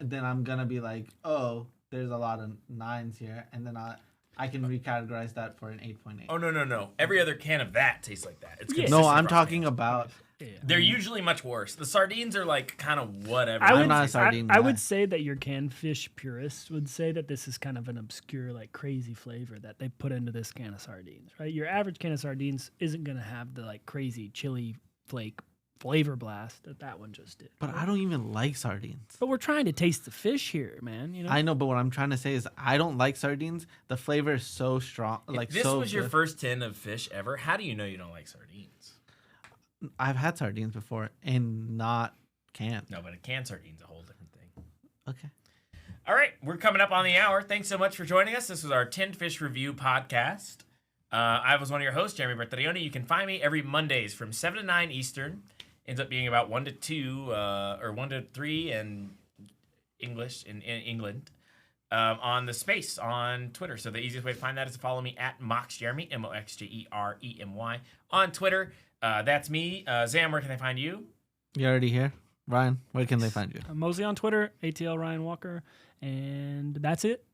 Speaker 2: then I'm gonna be like, oh, there's a lot of 9s here, and then I can recategorize that for an 8.8.
Speaker 1: Oh, no. Every other can of that tastes like that. It's
Speaker 3: Yeah.
Speaker 2: No,
Speaker 1: consistent
Speaker 2: I'm
Speaker 1: across
Speaker 2: talking
Speaker 1: cans.
Speaker 2: about.
Speaker 3: Yeah.
Speaker 1: They're usually much worse. The sardines are like kind of whatever.
Speaker 3: I
Speaker 2: I'm
Speaker 3: would,
Speaker 2: not a
Speaker 3: I,
Speaker 2: sardine
Speaker 3: I
Speaker 2: guy.
Speaker 3: would say that your canned fish purists would say that this is kind of an obscure, like crazy flavor that they put into this can of sardines, right? Your average can of sardines isn't going to have the like crazy chili flake flavor blast that one just did.
Speaker 2: But I don't even like sardines.
Speaker 3: But we're trying to taste the fish here, man. You know,
Speaker 2: I know, but what I'm trying to say is I don't like sardines. The flavor is so strong. Like
Speaker 1: If this
Speaker 2: so
Speaker 1: was your
Speaker 2: good.
Speaker 1: first tin of fish ever, how do you know you don't like sardines?
Speaker 2: I've had sardines before and not canned.
Speaker 1: No, but a canned sardine's a whole different thing.
Speaker 2: Okay.
Speaker 1: All right, we're coming up on the hour. Thanks so much for joining us. This was our Tinned Fish Review podcast. I was one of your hosts, Jeremy Bertaglione. You can find me every Mondays from 7 to 9 Eastern. Ends up being about 1 to 2 or 1 to 3 in English in England on the space on Twitter. So the easiest way to find that is to follow me at MoxJeremy, MoxJeremy, on Twitter. That's me. Zam, where can they find you?
Speaker 2: You already here? Ryan, where can they find you?
Speaker 3: I'm Mosley on Twitter, ATL Ryan Walker, and that's it.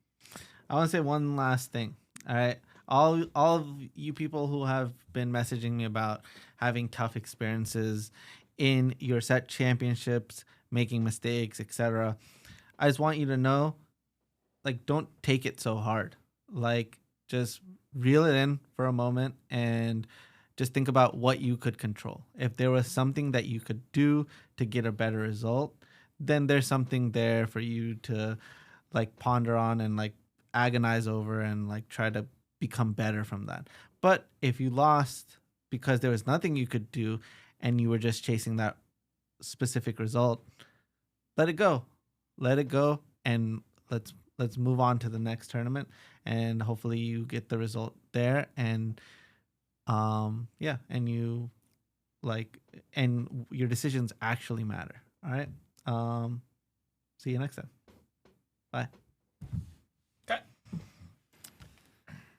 Speaker 2: I want to say one last thing. All right. All of you people who have been messaging me about having tough experiences in your set championships, making mistakes, etc. I just want you to know, like, don't take it so hard. Like, just reel it in for a moment and just think about what you could control. If there was something that you could do to get a better result, then there's something there for you to like ponder on and like agonize over and like try to become better from that. But if you lost because there was nothing you could do and you were just chasing that specific result, let it go. Let it go and let's move on to the next tournament and hopefully you get the result there and and you like and your decisions actually matter. All right. See you next time. Bye.